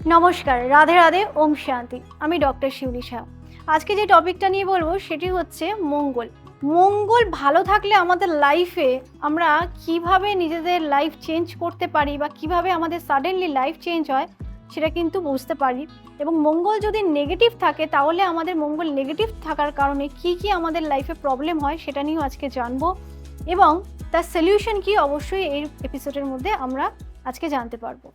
নমস্কার, রাধে রাধে, ওম শান্তি। আমি ডক্টর শিউলি শাহ। আজকে যে টপিকটা নিয়ে বলবো সেটি হচ্ছে মঙ্গল। মঙ্গল ভালো থাকলে আমাদের লাইফে আমরা কিভাবে নিজেদের লাইফ চেঞ্জ করতে পারি বা কিভাবে আমাদের সাডেনলি লাইফ চেঞ্জ হয় সেটা কিন্তু বুঝতে পারি। এবং মঙ্গল যদি নেগেটিভ থাকে তাহলে আমাদের মঙ্গল নেগেটিভ থাকার কারণে কি আমাদের লাইফে প্রবলেম হয় সেটা নিয়েও আজকে জানবো, এবং তার সলিউশন কি অবশ্যই এই এপিসোডের মধ্যে আমরা আজকে জানতে পারবো।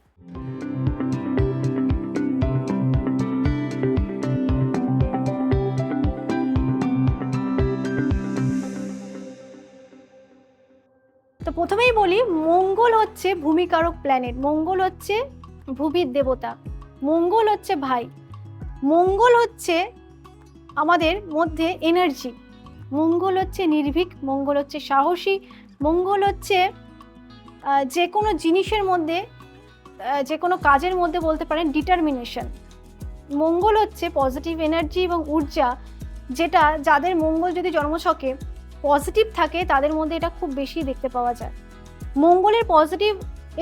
তো প্রথমেই বলি, মঙ্গল হচ্ছে ভূমিকারক প্ল্যানেট। মঙ্গল হচ্ছে ভূমির দেবতা। মঙ্গল হচ্ছে ভাই। মঙ্গল হচ্ছে আমাদের মধ্যে এনার্জি। মঙ্গল হচ্ছে নির্ভীক। মঙ্গল হচ্ছে সাহসী। মঙ্গল হচ্ছে যে কোনো জিনিসের মধ্যে, যে কোনো কাজের মধ্যে বলতে পারেন ডিটারমিনেশন। মঙ্গল হচ্ছে পজিটিভ এনার্জি এবং ঊর্জা, যেটা যাদের মঙ্গল যদি জন্মছকে পজিটিভ থাকে তাদের মধ্যে এটা খুব বেশি দেখতে পাওয়া যায়। মঙ্গলের পজিটিভ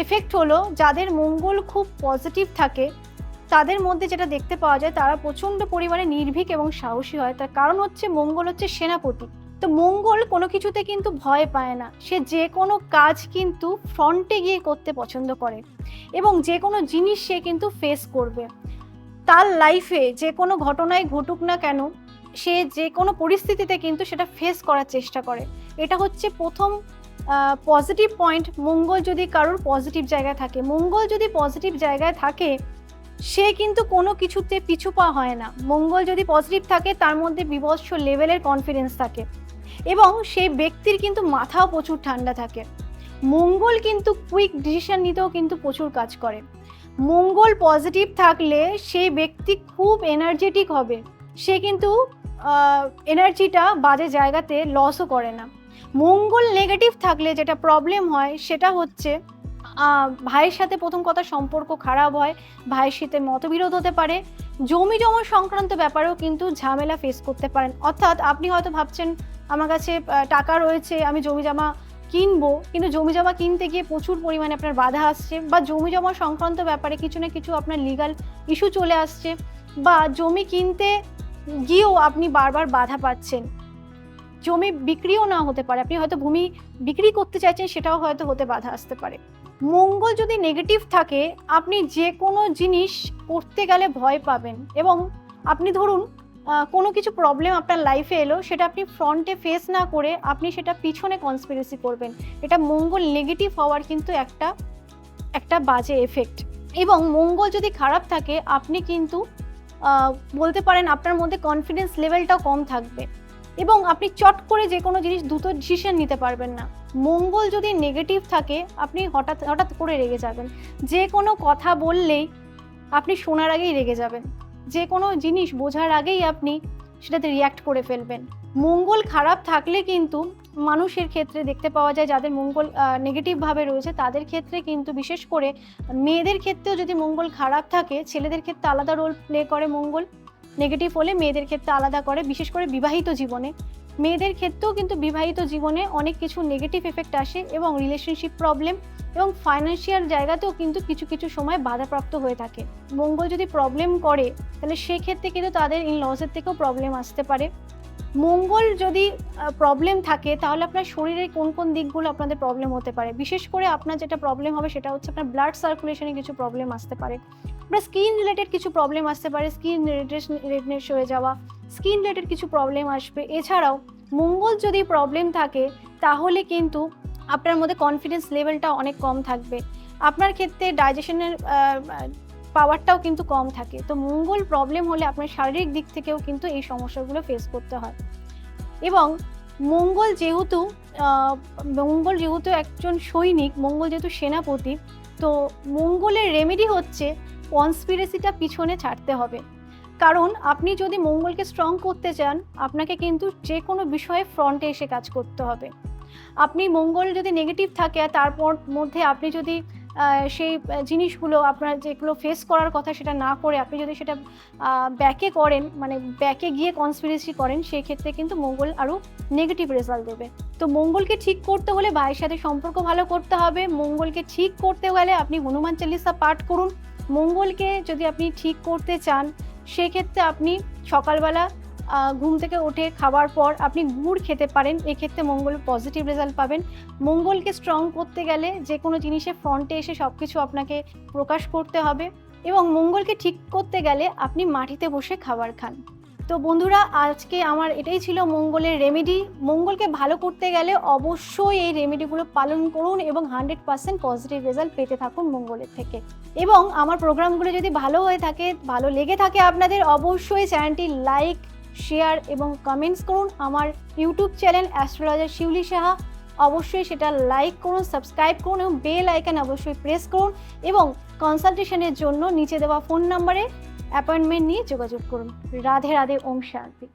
এফেক্ট হলো, যাদের মঙ্গল খুব পজিটিভ থাকে তাদের মধ্যে যেটা দেখতে পাওয়া যায়, তারা প্রচণ্ড পরিমাণে নির্ভীক এবং সাহসী হয়। তার কারণ হচ্ছে মঙ্গল হচ্ছে সেনাপতি। তো মঙ্গল কোনো কিছুতে কিন্তু ভয় পায় না। সে যে কোনো কাজ কিন্তু ফ্রন্টে গিয়ে করতে পছন্দ করে এবং যে কোনো জিনিস সে কিন্তু ফেস করবে। তার লাইফে যে কোনো ঘটনায় ঘটুক না কেন, সে যে কোনো পরিস্থিতিতে কিন্তু সেটা ফেস করার চেষ্টা করে। এটা হচ্ছে প্রথম পজিটিভ পয়েন্ট। মঙ্গল যদি কারোর পজিটিভ জায়গায় থাকে, মঙ্গল যদি পজিটিভ জায়গায় থাকে, সে কিন্তু কোনো কিছুতে পিছু পা হয় না। মঙ্গল যদি পজিটিভ থাকে তার মধ্যে বিভৎস লেভেলের কনফিডেন্স থাকে এবং সেই ব্যক্তির কিন্তু মাথাও প্রচুর ঠান্ডা থাকে। মঙ্গল কিন্তু কুইক ডিসিশন নিতেও কিন্তু প্রচুর কাজ করে। মঙ্গল পজিটিভ থাকলে সেই ব্যক্তি খুব এনার্জেটিক হবে। সে কিন্তু এনার্জিটা বাজে জায়গাতে লসও করে না। মঙ্গল নেগেটিভ থাকলে যেটা প্রবলেম হয় সেটা হচ্ছে ভাইয়ের সাথে প্রথম কথা সম্পর্ক খারাপ হয়, ভাইয়ের সাথে মতবিরোধ হতে পারে, জমি জমা সংক্রান্ত ব্যাপারেও কিন্তু ঝামেলা ফেস করতে পারেন। অর্থাৎ আপনি হয়তো ভাবছেন আমার কাছে টাকা রয়েছে, আমি জমি জমা কিনবো, কিন্তু জমি জমা কিনতে গিয়ে প্রচুর পরিমাণে আপনার বাধা আসছে, বা জমি জমা সংক্রান্ত ব্যাপারে কিছু না কিছু আপনার লিগাল ইস্যু চলে আসছে, বা জমি কিনতে গিয়েও আপনি বারবার বাধা পাচ্ছেন। জমি বিক্রিও না হতে পারে, আপনি হয়তো ভূমি বিক্রি করতে চাইছেন, সেটাও হয়তো হতে বাধা আসতে পারে। মঙ্গল যদি নেগেটিভ থাকে, আপনি যে কোনো জিনিস করতে গেলে ভয় পাবেন এবং আপনি ধরুন কোনো কিছু প্রবলেম আপনার লাইফে এলো, সেটা আপনি ফ্রন্টে ফেস না করে আপনি সেটা পিছনে কনস্পিরেসি করবেন। এটা মঙ্গল নেগেটিভ হওয়ার কিন্তু একটা বাজে এফেক্ট। এবং মঙ্গল যদি খারাপ থাকে, আপনি কিন্তু বলতে পারেন আপনার মধ্যে কনফিডেন্স লেভেলটাও কম থাকবে এবং আপনি চট করে যে কোনো জিনিস দ্রুত ডিসিশন নিতে পারবেন না। মঙ্গল যদি নেগেটিভ থাকে, আপনি হঠাৎ করে রেগে যাবেন। যে কোনো কথা বললেই আপনি শোনার আগেই রেগে যাবেন। যে কোনো জিনিস বোঝার আগেই আপনি সেটাতে রিয়্যাক্ট করে ফেলবেন। মঙ্গল খারাপ থাকলে কিন্তু মানুষের ক্ষেত্রে দেখতে পাওয়া যায়, যাদের মঙ্গল নেগেটিভভাবে রয়েছে তাদের ক্ষেত্রে কিন্তু, বিশেষ করে মেয়েদের ক্ষেত্রেও যদি মঙ্গল খারাপ থাকে, ছেলেদের ক্ষেত্রে আলাদা রোল প্লে করে মঙ্গল। নেগেটিভ হলে মেয়েদের ক্ষেত্রে আলাদা করে, বিশেষ করে বিবাহিত জীবনে। মেয়েদের ক্ষেত্রেও কিন্তু বিবাহিত জীবনে অনেক কিছু নেগেটিভ এফেক্ট আসে এবং রিলেশনশিপ প্রবলেম এবং ফাইন্যান্সিয়াল জায়গাতেও কিন্তু কিছু সময় বাধাপ্রাপ্ত হয়ে থাকে। মঙ্গল যদি প্রবলেম করে তাহলে সেক্ষেত্রে কিন্তু তাদের ইন লসের থেকেও প্রবলেম আসতে পারে। মঙ্গল যদি প্রবলেম থাকে তাহলে আপনার শরীরের কোন দিকগুলো আপনাদের প্রবলেম হতে পারে। বিশেষ করে আপনার যেটা প্রবলেম হবে সেটা হচ্ছে আপনার ব্লাড সার্কুলেশনে কিছু প্রবলেম আসতে পারে, আপনার স্কিন রিলেটেড কিছু প্রবলেম আসতে পারে, স্কিন রেডনেস হয়ে যাওয়া, স্কিন রিলেটেড কিছু প্রবলেম আসবে। এছাড়াও মঙ্গল যদি প্রবলেম থাকে তাহলে কিন্তু আপনার মধ্যে কনফিডেন্স লেভেলটা অনেক কম থাকবে। আপনার ক্ষেত্রে ডাইজেশনের পাওয়ারটাও কিন্তু কম থাকে। তো মঙ্গল প্রবলেম হলে আপনার শারীরিক দিক থেকেও কিন্তু এই সমস্যাগুলো ফেস করতে হয়। এবং মঙ্গল যেহেতু একজন সৈনিক, মঙ্গল যেহেতু সেনাপতি, তো মঙ্গলের রেমেডি হচ্ছে কনস্পিরেসিটা পিছনে ছাড়তে হবে। কারণ আপনি যদি মঙ্গলকে স্ট্রং করতে চান, আপনাকে কিন্তু যে কোনো বিষয়ে ফ্রন্টে এসে কাজ করতে হবে। আপনি মঙ্গল যদি নেগেটিভ থাকে আর তারপর মধ্যে আপনি যদি সেই জিনিসগুলো আপনার যেগুলো ফেস করার কথা সেটা না করে আপনি যদি সেটা ব্যাকে করেন, মানে ব্যাকে গিয়ে কনস্পিরেসি করেন, সেই ক্ষেত্রে কিন্তু মঙ্গল আরও নেগেটিভ রেজাল্ট দেবে। তো মঙ্গলকে ঠিক করতে হলে ভাইয়ের সাথে সম্পর্ক ভালো করতে হবে। মঙ্গলকে ঠিক করতে গেলে আপনি হনুমান চালিসা পাঠ করুন মঙ্গলকে যদি আপনি ঠিক করতে চান সেক্ষেত্রে আপনি সকালবেলা ঘুম থেকে উঠে খাওয়ার পর আপনি গুড় খেতে পারেন, এক্ষেত্রে মঙ্গল পজিটিভ রেজাল্ট পাবেন। মঙ্গলকে স্ট্রং করতে গেলে যে কোনো জিনিসের ফ্রন্টে এসে সব কিছু আপনাকে প্রকাশ করতে হবে, এবং মঙ্গলকে ঠিক করতে গেলে আপনি মাটিতে বসে খাবার খান। তো বন্ধুরা, আজকে আমার এটাই ছিল মঙ্গলের রেমেডি। মঙ্গলকে ভালো করতে গেলে অবশ্যই এই রেমেডিগুলো পালন করুন এবং 100% পজিটিভ রেজাল্ট পেতে থাকুন মঙ্গলের থেকে। এবং আমার প্রোগ্রামগুলো যদি ভালো হয়ে থাকে, ভালো লেগে থাকে আপনাদের, অবশ্যই চ্যানেলটি লাইক, শেয়ার এবং কমেন্টস করুন। আমার ইউটিউব চ্যানেল অ্যাস্ট্রোলজার শিউলি সাহা, অবশ্যই সেটা লাইক করুন, সাবস্ক্রাইব করুন এবং বেল আইকন অবশ্যই প্রেস করুন, এবং কনসালটেশনের জন্য নিচে দেওয়া ফোন নাম্বারে অ্যাপয়েন্টমেন্ট নিয়ে যোগাযোগ করুন। রাধে রাধে, ওম শান্তি।